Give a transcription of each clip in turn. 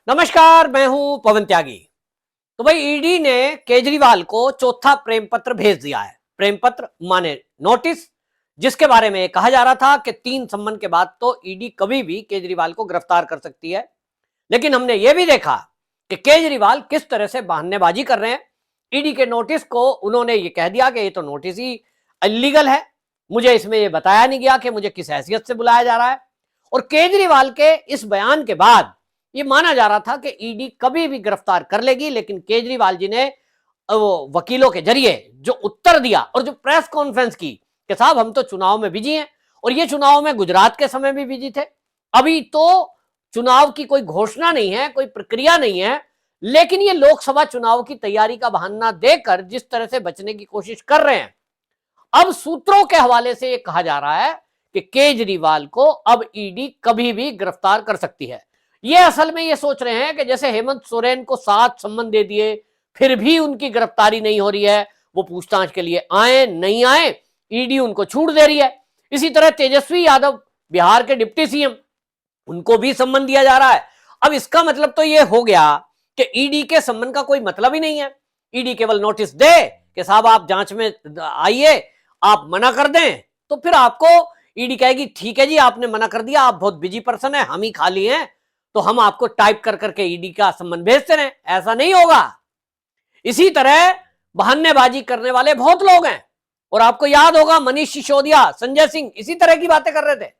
नमस्कार, मैं हूं पवन त्यागी। तो भाई ईडी ने केजरीवाल को चौथा प्रेम पत्र भेज दिया है। प्रेम पत्र माने नोटिस, जिसके बारे में कहा जा रहा था कि 3 सम्मन के बाद तो ईडी कभी भी केजरीवाल को गिरफ्तार कर सकती है। लेकिन हमने यह भी देखा कि केजरीवाल किस तरह से बहानेबाजी कर रहे हैं। ईडी के नोटिस को उन्होंने ये कह दिया कि ये तो नोटिस ही इलीगल है, मुझे इसमें यह बताया नहीं गया कि मुझे किस हैसियत से बुलाया जा रहा है। और केजरीवाल के इस बयान के बाद ये माना जा रहा था कि ईडी कभी भी गिरफ्तार कर लेगी, लेकिन केजरीवाल जी ने वो वकीलों के जरिए जो उत्तर दिया और जो प्रेस कॉन्फ्रेंस की कि साहब हम तो चुनाव में बिजी हैं, और ये चुनाव में गुजरात के समय भी बिजी थे, अभी तो चुनाव की कोई घोषणा नहीं है, कोई प्रक्रिया नहीं है, लेकिन ये लोकसभा चुनाव की तैयारी का बहाना देकर जिस तरह से बचने की कोशिश कर रहे हैं। अब सूत्रों के हवाले से ये कहा जा रहा है कि केजरीवाल को अब ईडी कभी भी गिरफ्तार कर सकती है। ये असल में ये सोच रहे हैं कि जैसे हेमंत सोरेन को 7 सम्मन दे दिए, फिर भी उनकी गिरफ्तारी नहीं हो रही है, वो पूछताछ के लिए आए नहीं आए, ईडी उनको छूट दे रही है। इसी तरह तेजस्वी यादव बिहार के डिप्टी सीएम, उनको भी सम्मन दिया जा रहा है। अब इसका मतलब तो ये हो गया कि ईडी के सम्मन का कोई मतलब ही नहीं है। ईडी केवल नोटिस दे कि साहब आप जांच में आइए, आप मना कर दें तो फिर आपको ईडी कहेगी ठीक है जी, आपने मना कर दिया, आप बहुत बिजी पर्सन है, हम ही खाली हैं, तो हम आपको टाइप कर करके ईडी का सम्मन भेजते रहे। ऐसा नहीं होगा। इसी तरह बहानेबाजी करने वाले बहुत लोग हैं, और आपको याद होगा मनीष सिसोदिया, संजय सिंह इसी तरह की बातें कर रहे थे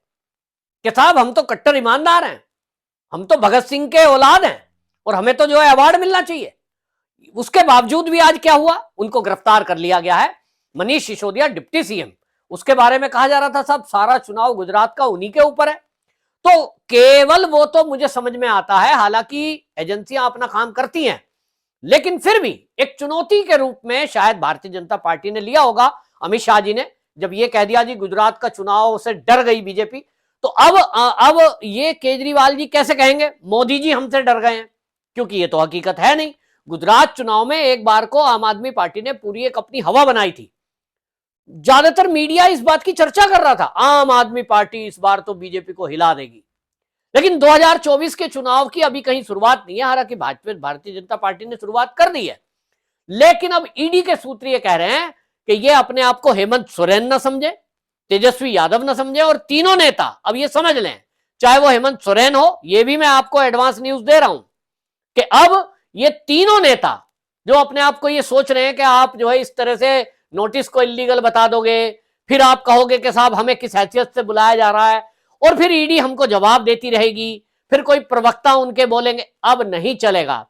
कि साहब हम तो कट्टर ईमानदार हैं, हम तो भगत सिंह के औलाद हैं, और हमें तो जो है अवार्ड मिलना चाहिए। उसके बावजूद भी आज क्या हुआ, उनको गिरफ्तार कर लिया गया है। मनीष सिसोदिया डिप्टी सीएम, उसके बारे में कहा जा रहा था साहब सारा चुनाव गुजरात का उन्हीं के ऊपर है। तो केवल वो तो मुझे समझ में आता है, हालांकि एजेंसियां अपना काम करती हैं, लेकिन फिर भी एक चुनौती के रूप में शायद भारतीय जनता पार्टी ने लिया होगा। अमित शाह जी ने जब ये कह दिया जी गुजरात का चुनाव से डर गई बीजेपी, तो अब ये केजरीवाल जी कैसे कहेंगे मोदी जी हमसे डर गए हैं, क्योंकि ये तो हकीकत है नहीं। गुजरात चुनाव में एक बार को आम आदमी पार्टी ने पूरी एक अपनी हवा बनाई थी। ज्यादातर मीडिया इस बात की चर्चा कर रहा था आम आदमी पार्टी इस बार तो बीजेपी को हिला देगी। लेकिन 2024 के चुनाव की अभी कहीं शुरुआत नहीं है, हालांकि भारतीय जनता पार्टी ने शुरुआत कर दी है। लेकिन अब ईडी के सूत्र ये कह रहे हैं कि ये अपने आप को हेमंत सोरेन न समझे, तेजस्वी यादव न समझे, और तीनों नेता अब ये समझ लें, चाहे वो हेमंत सोरेन हो, ये भी मैं आपको एडवांस न्यूज दे रहा हूं कि अब ये तीनों नेता जो अपने आप को ये सोच रहे हैं कि आप जो है इस तरह से नोटिस को इलीगल बता दोगे, फिर आप कहोगे कि साहब हमें किस हैसियत से बुलाया जा रहा है, और फिर ईडी हमको जवाब देती रहेगी, फिर कोई प्रवक्ता उनके बोलेंगे, अब नहीं चलेगा।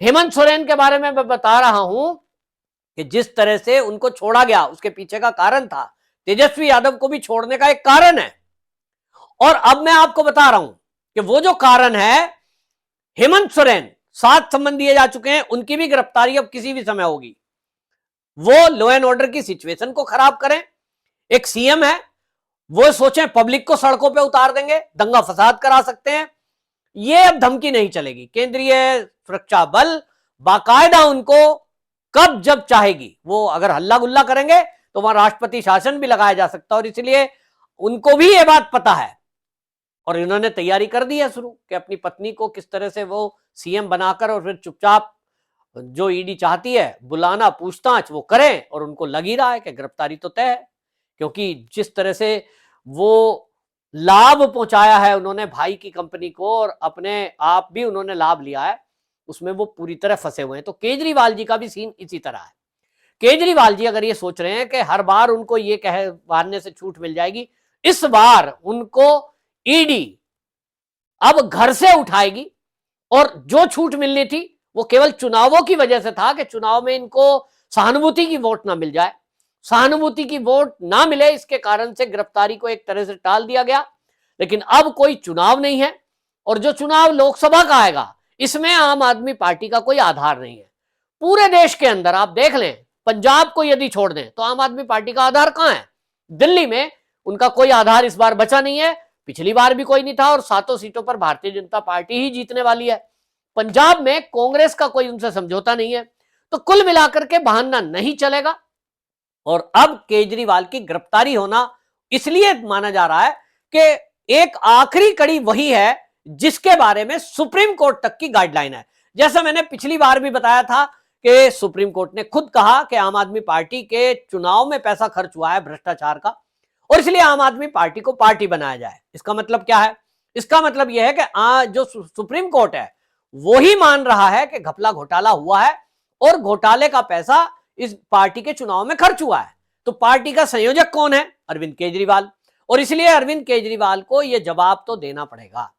हेमंत सोरेन के बारे में मैं बता रहा हूं कि जिस तरह से उनको छोड़ा गया उसके पीछे का कारण था, तेजस्वी यादव को भी छोड़ने का एक कारण है। और अब मैं आपको बता रहा हूं कि वो जो कारण है, हेमंत सोरेन 7 सम्मन दिए जा चुके हैं, उनकी भी गिरफ्तारी अब किसी भी समय होगी। वो लॉ एंड ऑर्डर की सिचुएशन को खराब करें, एक सीएम है, वो सोचें पब्लिक को सड़कों पे उतार देंगे, दंगा फसाद करा सकते हैं, ये अब धमकी नहीं चलेगी। केंद्रीय सुरक्षा बल बाकायदा उनको कब जब चाहेगी, वो अगर हल्ला गुल्ला करेंगे तो वहां राष्ट्रपति शासन भी लगाया जा सकता है, और इसलिए उनको भी ये बात पता है, और इन्होंने तैयारी कर दी है शुरू कि अपनी पत्नी को किस तरह से वो सीएम बनाकर और फिर चुपचाप जो ईडी चाहती है बुलाना, पूछताछ वो करें, और उनको लग ही रहा है कि गिरफ्तारी तो तय है, क्योंकि जिस तरह से वो लाभ पहुंचाया है उन्होंने भाई की कंपनी को, और अपने आप भी उन्होंने लाभ लिया है, उसमें वो पूरी तरह फंसे हुए हैं। तो केजरीवाल जी का भी सीन इसी तरह है। केजरीवाल जी अगर ये सोच रहे हैं कि हर बार उनको ये कह मारने से छूट मिल जाएगी, इस बार उनको ईडी अब घर से उठाएगी, और जो छूट मिलनी थी वो केवल चुनावों की वजह से था कि चुनाव में इनको सहानुभूति की वोट ना मिल जाए, सहानुभूति की वोट ना मिले, इसके कारण से गिरफ्तारी को एक तरह से टाल दिया गया। लेकिन अब कोई चुनाव नहीं है, और जो चुनाव लोकसभा का आएगा इसमें आम आदमी पार्टी का कोई आधार नहीं है। पूरे देश के अंदर आप देख लें, पंजाब को यदि छोड़ दें तो आम आदमी पार्टी का आधार कहां है? दिल्ली में उनका कोई आधार इस बार बचा नहीं है, पिछली बार भी कोई नहीं था, और 7 सीटों पर भारतीय जनता पार्टी ही जीतने वाली है। पंजाब में कांग्रेस का कोई उनसे समझौता नहीं है। तो कुल मिलाकर के बहाना नहीं चलेगा, और अब केजरीवाल की गिरफ्तारी होना इसलिए माना जा रहा है कि एक आखिरी कड़ी वही है जिसके बारे में सुप्रीम कोर्ट तक की गाइडलाइन है। जैसा मैंने पिछली बार भी बताया था कि सुप्रीम कोर्ट ने खुद कहा कि आम आदमी पार्टी के चुनाव में पैसा खर्च हुआ है भ्रष्टाचार का, और इसलिए आम आदमी पार्टी को पार्टी बनाया जाए। इसका मतलब क्या है? इसका मतलब यह है कि जो सुप्रीम कोर्ट है वो ही मान रहा है कि घपला घोटाला हुआ है और घोटाले का पैसा इस पार्टी के चुनाव में खर्च हुआ है। तो पार्टी का संयोजक कौन है? अरविंद केजरीवाल। और इसलिए अरविंद केजरीवाल को यह जवाब तो देना पड़ेगा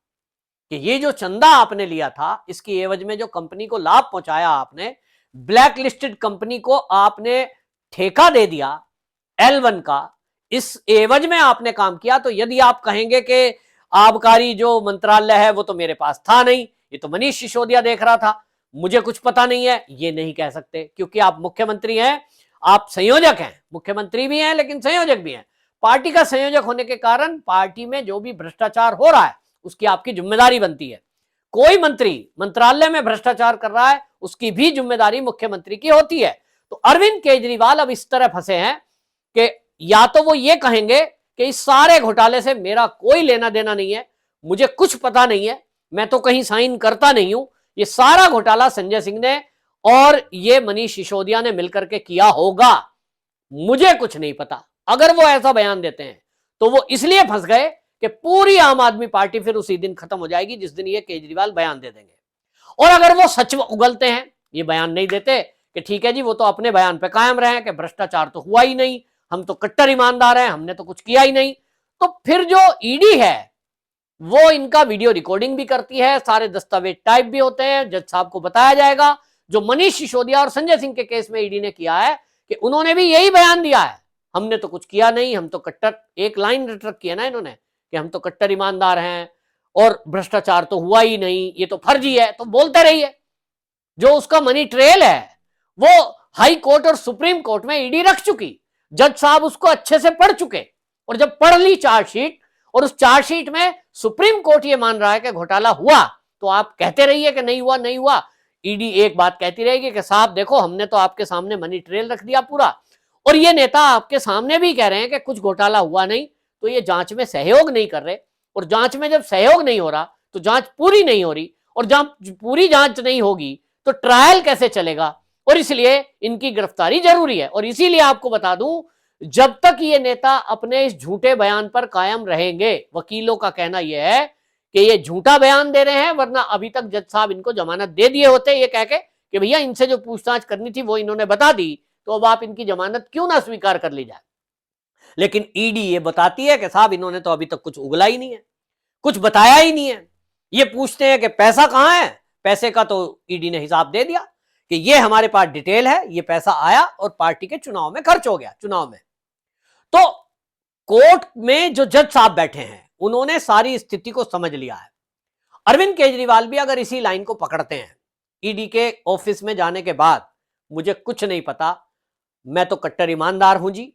कि ये जो चंदा आपने लिया था, इसकी एवज में जो कंपनी को लाभ पहुंचाया आपने, ब्लैक लिस्टेड कंपनी को आपने ठेका दे दिया L1 का, इस एवज में आपने काम किया। तो यदि आप कहेंगे कि आबकारी जो मंत्रालय है वो तो मेरे पास था नहीं, ये तो मनीष सिसोदिया देख रहा था, मुझे कुछ पता नहीं है, ये नहीं कह सकते, क्योंकि आप मुख्यमंत्री हैं, आप संयोजक हैं, मुख्यमंत्री भी हैं लेकिन संयोजक भी हैं। पार्टी का संयोजक होने के कारण पार्टी में जो भी भ्रष्टाचार हो रहा है उसकी आपकी जिम्मेदारी बनती है। कोई मंत्री मंत्रालय में भ्रष्टाचार कर रहा है, उसकी भी जिम्मेदारी मुख्यमंत्री की होती है। तो अरविंद केजरीवाल अब इस तरह फंसे हैं कि या तो वो ये कहेंगे कि इस सारे घोटाले से मेरा कोई लेना देना नहीं है, मुझे कुछ पता नहीं है, मैं तो कहीं साइन करता नहीं हूं, ये सारा घोटाला संजय सिंह ने और ये मनीष सिसोदिया ने मिलकर के किया होगा, मुझे कुछ नहीं पता। अगर वो ऐसा बयान देते हैं तो वो इसलिए फंस गए कि पूरी आम आदमी पार्टी फिर उसी दिन खत्म हो जाएगी जिस दिन ये केजरीवाल बयान दे देंगे। और अगर वो सच उगलते हैं, ये बयान नहीं देते कि ठीक है जी वो तो अपने बयान पे कायम रहे कि भ्रष्टाचार तो हुआ ही नहीं, हम तो कट्टर ईमानदार हैं, हमने तो कुछ किया ही नहीं, तो फिर जो ईडी है वो इनका वीडियो रिकॉर्डिंग भी करती है, सारे दस्तावेज टाइप भी होते हैं, जज साहब को बताया जाएगा। जो मनीष सिसोदिया और संजय सिंह के केस में ईडी ने किया है कि उन्होंने भी यही बयान दिया है, हमने तो कुछ किया नहीं, हम तो कट्टर, एक लाइन रट रखी है ना इन्होंने कि हम तो कट्टर ईमानदार हैं और भ्रष्टाचार तो हुआ ही नहीं, ये तो फर्जी है। तो बोलते रहिए, जो उसका मनी ट्रेल है वो हाई कोर्ट और सुप्रीम कोर्ट में ईडी रख चुकी, जज साहब उसको अच्छे से पढ़ चुके, और जब पढ़ ली चार्जशीट और उस चार्जशीट में सुप्रीम कोर्ट ये मान रहा है कि घोटाला हुआ, तो आप कहते रहिए कि नहीं हुआ नहीं हुआ। ईडी एक बात कहती रहेगी कि साहब देखो हमने तो आपके सामने मनी ट्रेल रख दिया पूरा, और ये नेता आपके सामने भी कह रहे हैं कि कुछ घोटाला हुआ नहीं, तो ये जांच में सहयोग नहीं कर रहे, और जांच में जब सहयोग नहीं हो रहा तो जांच पूरी नहीं हो रही, और जब पूरी जांच नहीं होगी तो ट्रायल कैसे चलेगा, और इसलिए इनकी गिरफ्तारी जरूरी है। और इसीलिए आपको बता दूं, जब तक ये नेता अपने इस झूठे बयान पर कायम रहेंगे, वकीलों का कहना यह है कि ये झूठा बयान दे रहे हैं, वरना अभी तक जज साहब इनको जमानत दे दिए होते ये कह के कि भैया इनसे जो पूछताछ करनी थी वो इन्होंने बता दी, तो अब आप इनकी जमानत क्यों ना स्वीकार कर ली जाए। लेकिन ईडी ये बताती है कि साहब इन्होंने तो अभी तक कुछ उगला ही नहीं है, कुछ बताया ही नहीं है। ये पूछते हैं कि पैसा कहां है, पैसे का तो ईडी ने हिसाब दे दिया कि ये हमारे पास डिटेल है, ये पैसा आया और पार्टी के चुनाव में खर्च हो गया, चुनाव में। तो कोर्ट में जो जज साहब बैठे हैं उन्होंने सारी स्थिति को समझ लिया है। अरविंद केजरीवाल भी अगर इसी लाइन को पकड़ते हैं, ईडी के ऑफिस में जाने के बाद मुझे कुछ नहीं पता, मैं तो कट्टर ईमानदार हूं जी,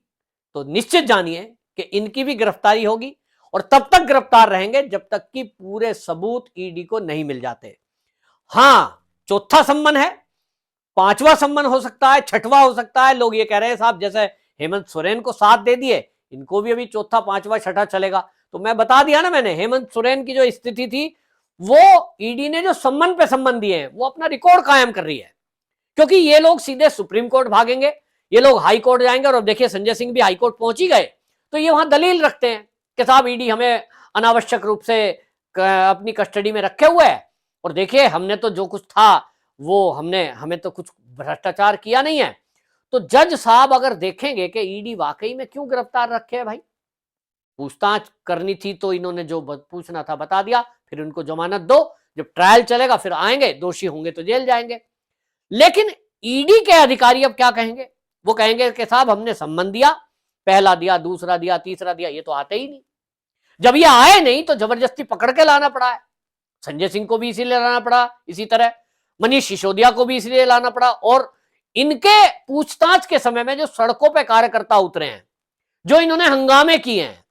तो निश्चित जानिए कि इनकी भी गिरफ्तारी होगी, और तब तक गिरफ्तार रहेंगे जब तक कि पूरे सबूत ईडी को नहीं मिल जाते। हां, चौथा सम्मन है, पांचवा सम्मन हो सकता है, छठवां हो सकता है। लोग ये कह रहे हैं साहब जैसे हेमंत सोरेन को साथ दे दिए, इनको भी अभी चौथा पांचवा छठा चलेगा। तो मैं बता दिया ना मैंने, हेमंत सोरेन की जो स्थिति थी, वो ईडी ने जो सम्मन पे सम्मन दिए हैं वो अपना रिकॉर्ड कायम कर रही है, क्योंकि ये लोग सीधे सुप्रीम कोर्ट भागेंगे, ये लोग हाई कोर्ट जाएंगे, और अब देखिए संजय सिंह भी हाई कोर्ट पहुंच ही गए, तो ये वहां दलील रखते हैं कि साहब ईडी हमें अनावश्यक रूप से अपनी कस्टडी में रखे हुए है, और देखिए हमने तो जो कुछ था वो हमें तो कुछ भ्रष्टाचार किया नहीं है। तो जज साहब अगर देखेंगे कि ईडी वाकई में क्यों गिरफ्तार रखे है, भाई पूछताछ करनी थी तो इन्होंने जो पूछना था बता दिया, फिर उनको जमानत दो, जब ट्रायल चलेगा फिर आएंगे, दोषी होंगे तो जेल जाएंगे। लेकिन ईडी के अधिकारी अब क्या कहेंगे? वो कहेंगे कि साहब हमने सम्मन दिया, पहला दिया, दूसरा दिया, तीसरा दिया, ये तो आते ही नहीं। जब ये आए नहीं तो जबरदस्ती पकड़ के लाना पड़ा है। संजय सिंह को भी इसीलिए लाना पड़ा, इसी तरह मनीष सिसोदिया को भी इसलिए लाना पड़ा, और इनके पूछताछ के समय में जो सड़कों पे कार्यकर्ता उतरे हैं, जो इन्होंने हंगामे किए हैं,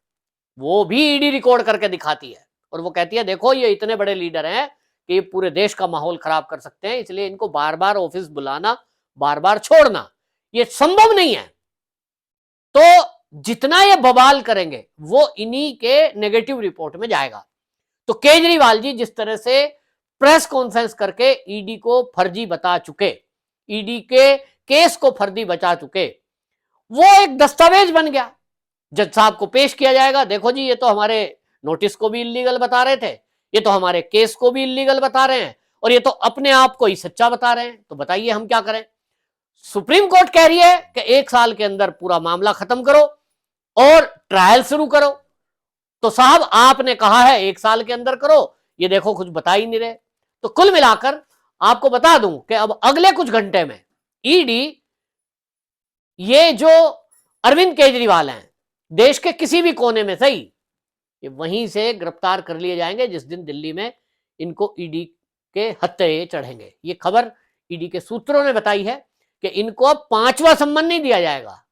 वो भी ईडी रिकॉर्ड करके दिखाती है, और वो कहती है देखो ये इतने बड़े लीडर हैं कि ये पूरे देश का माहौल खराब कर सकते हैं, इसलिए इनको बार बार ऑफिस बुलाना, बार बार छोड़ना ये संभव नहीं है। तो जितना ये बवाल करेंगे वो इन्हीं के नेगेटिव रिपोर्ट में जाएगा। तो केजरीवाल जी जिस तरह से प्रेस कॉन्फ्रेंस करके ईडी को फर्जी बता चुके, ईडी के केस को फर्जी बचा चुके, वो एक दस्तावेज बन गया, जज साहब को पेश किया जाएगा। देखो जी, ये तो हमारे नोटिस को भी इलीगल बता रहे थे, ये तो हमारे केस को भी इलीगल बता रहे हैं, और ये तो अपने आप को ही सच्चा बता रहे हैं, तो बताइए हम क्या करें। सुप्रीम कोर्ट कह रही है कि 1 साल के अंदर पूरा मामला खत्म करो और ट्रायल शुरू करो। तो साहब आपने कहा है 1 साल के अंदर करो, ये देखो कुछ बता ही नहीं रहे। तो कुल मिलाकर आपको बता दूं कि अब अगले कुछ घंटे में ईडी ये जो अरविंद केजरीवाल हैं, देश के किसी भी कोने में सही, ये वहीं से गिरफ्तार कर लिए जाएंगे जिस दिन दिल्ली में इनको ईडी के हत्थे चढ़ेंगे। ये खबर ईडी के सूत्रों ने बताई है कि इनको अब 5वां सम्मन नहीं दिया जाएगा।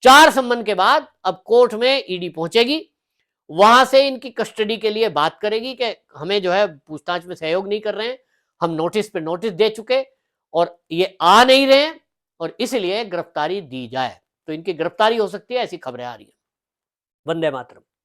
4 सम्मन के बाद अब कोर्ट में ईडी पहुंचेगी, वहां से इनकी कस्टडी के लिए बात करेगी कि हमें जो है पूछताछ में सहयोग नहीं कर रहे हैं, हम नोटिस पे नोटिस दे चुके और ये आ नहीं रहे हैं और इसलिए गिरफ्तारी दी जाए। तो इनकी गिरफ्तारी हो सकती है, ऐसी खबरें आ रही है। वंदे मातरम।